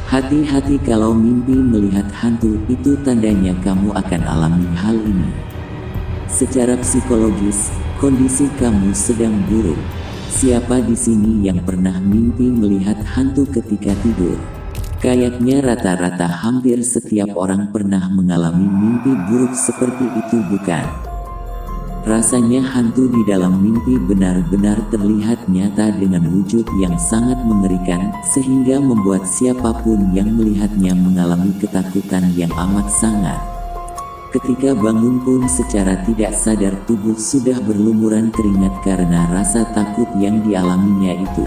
Hati-hati kalau mimpi melihat hantu, itu tandanya kamu akan alami hal ini. Secara psikologis, kondisi kamu sedang buruk. Siapa di sini yang pernah mimpi melihat hantu ketika tidur? Kayaknya rata-rata hampir setiap orang pernah mengalami mimpi buruk seperti itu, bukan? Rasanya hantu di dalam mimpi benar-benar terlihat nyata dengan wujud yang sangat mengerikan, sehingga membuat siapapun yang melihatnya mengalami ketakutan yang amat sangat. Ketika bangun pun secara tidak sadar tubuh sudah berlumuran keringat karena rasa takut yang dialaminya itu.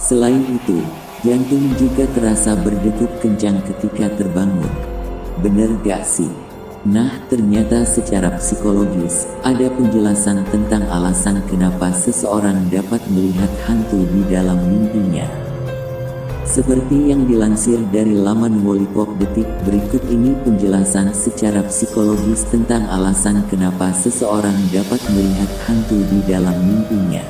Selain itu, jantung juga terasa berdegup kencang ketika terbangun. Bener gak sih? Nah, ternyata secara psikologis, ada penjelasan tentang alasan kenapa seseorang dapat melihat hantu di dalam mimpinya. Seperti yang dilansir dari laman Wallipop Detik, berikut ini penjelasan secara psikologis tentang alasan kenapa seseorang dapat melihat hantu di dalam mimpinya.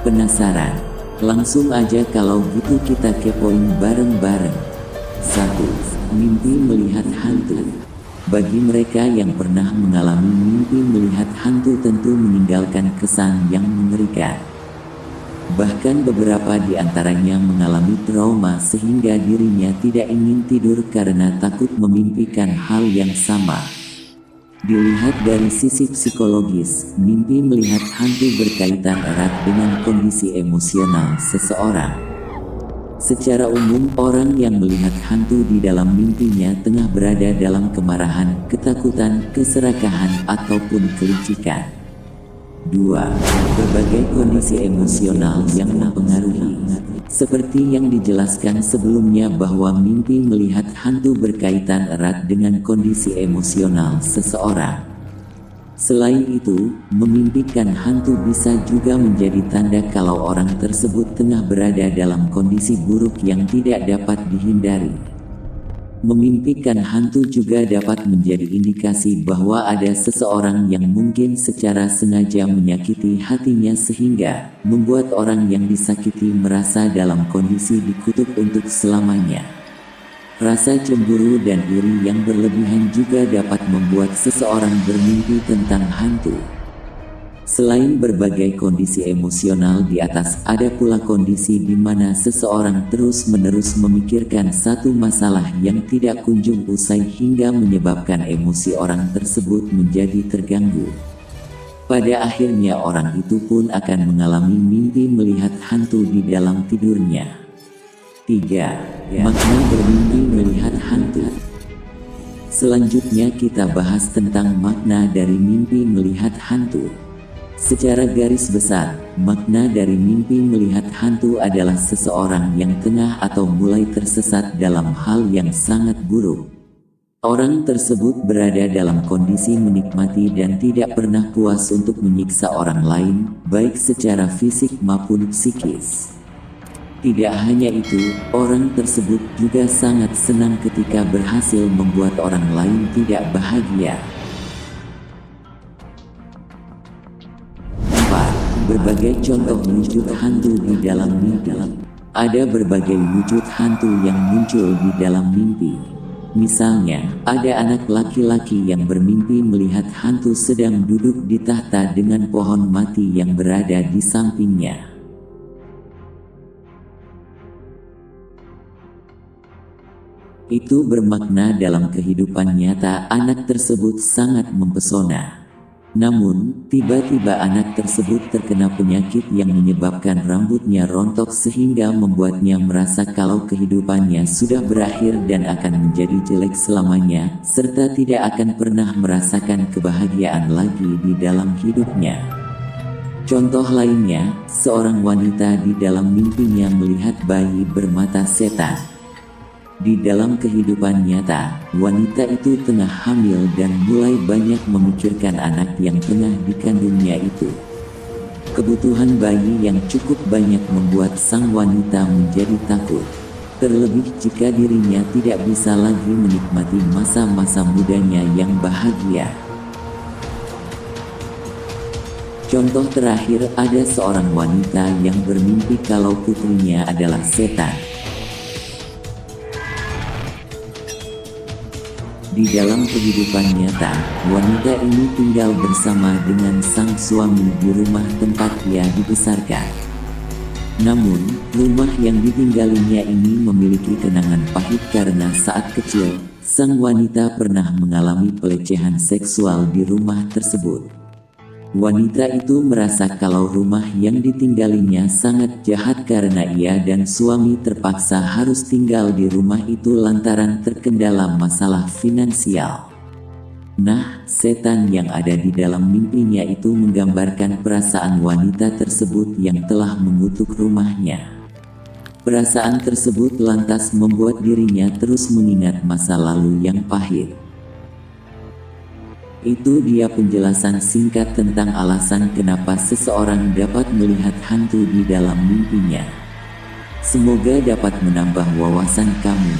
Penasaran? Langsung aja kalau gitu kita kepoin bareng-bareng. 1. Mimpi melihat hantu. Bagi mereka yang pernah mengalami mimpi melihat hantu tentu meninggalkan kesan yang mengerikan. Bahkan beberapa di antaranya mengalami trauma sehingga dirinya tidak ingin tidur karena takut memimpikan hal yang sama. Dilihat dari sisi psikologis, mimpi melihat hantu berkaitan erat dengan kondisi emosional seseorang. Secara umum, orang yang melihat hantu di dalam mimpinya tengah berada dalam kemarahan, ketakutan, keserakahan, ataupun kelicikan. 2. Berbagai kondisi emosional yang mempengaruhi. Seperti yang dijelaskan sebelumnya bahwa mimpi melihat hantu berkaitan erat dengan kondisi emosional seseorang. Selain itu, memimpikan hantu bisa juga menjadi tanda kalau orang tersebut tengah berada dalam kondisi buruk yang tidak dapat dihindari. Memimpikan hantu juga dapat menjadi indikasi bahwa ada seseorang yang mungkin secara sengaja menyakiti hatinya sehingga membuat orang yang disakiti merasa dalam kondisi dikutuk untuk selamanya. Rasa cemburu dan iri yang berlebihan juga dapat membuat seseorang bermimpi tentang hantu. Selain berbagai kondisi emosional di atas, ada pula kondisi di mana seseorang terus-menerus memikirkan satu masalah yang tidak kunjung usai hingga menyebabkan emosi orang tersebut menjadi terganggu. Pada akhirnya orang itu pun akan mengalami mimpi melihat hantu di dalam tidurnya. 3. Makna bermimpi melihat hantu. Selanjutnya kita bahas tentang makna dari mimpi melihat hantu. Secara garis besar, makna dari mimpi melihat hantu adalah seseorang yang tengah atau mulai tersesat dalam hal yang sangat buruk. Orang tersebut berada dalam kondisi menikmati dan tidak pernah puas untuk menyiksa orang lain, baik secara fisik maupun psikis. Tidak hanya itu, orang tersebut juga sangat senang ketika berhasil membuat orang lain tidak bahagia. 4. Berbagai contoh wujud hantu di dalam mimpi. Ada berbagai wujud hantu yang muncul di dalam mimpi. Misalnya, ada anak laki-laki yang bermimpi melihat hantu sedang duduk di tahta dengan pohon mati yang berada di sampingnya. Itu bermakna dalam kehidupan nyata anak tersebut sangat mempesona. Namun, tiba-tiba anak tersebut terkena penyakit yang menyebabkan rambutnya rontok sehingga membuatnya merasa kalau kehidupannya sudah berakhir dan akan menjadi jelek selamanya, serta tidak akan pernah merasakan kebahagiaan lagi di dalam hidupnya. Contoh lainnya, seorang wanita di dalam mimpinya melihat bayi bermata setan. Di dalam kehidupan nyata, wanita itu tengah hamil dan mulai banyak memikirkan anak yang tengah dikandungnya itu. Kebutuhan bayi yang cukup banyak membuat sang wanita menjadi takut. Terlebih jika dirinya tidak bisa lagi menikmati masa-masa mudanya yang bahagia. Contoh terakhir, ada seorang wanita yang bermimpi kalau putrinya adalah setan. Di dalam kehidupan nyata, wanita ini tinggal bersama dengan sang suami di rumah tempat ia dibesarkan. Namun, rumah yang ditinggalinya ini memiliki kenangan pahit karena saat kecil, sang wanita pernah mengalami pelecehan seksual di rumah tersebut. Wanita itu merasa kalau rumah yang ditinggalinya sangat jahat karena ia dan suami terpaksa harus tinggal di rumah itu lantaran terkendala masalah finansial. Nah, setan yang ada di dalam mimpinya itu menggambarkan perasaan wanita tersebut yang telah mengutuk rumahnya. Perasaan tersebut lantas membuat dirinya terus mengingat masa lalu yang pahit. Itu dia penjelasan singkat tentang alasan kenapa seseorang dapat melihat hantu di dalam mimpinya. Semoga dapat menambah wawasan kamu.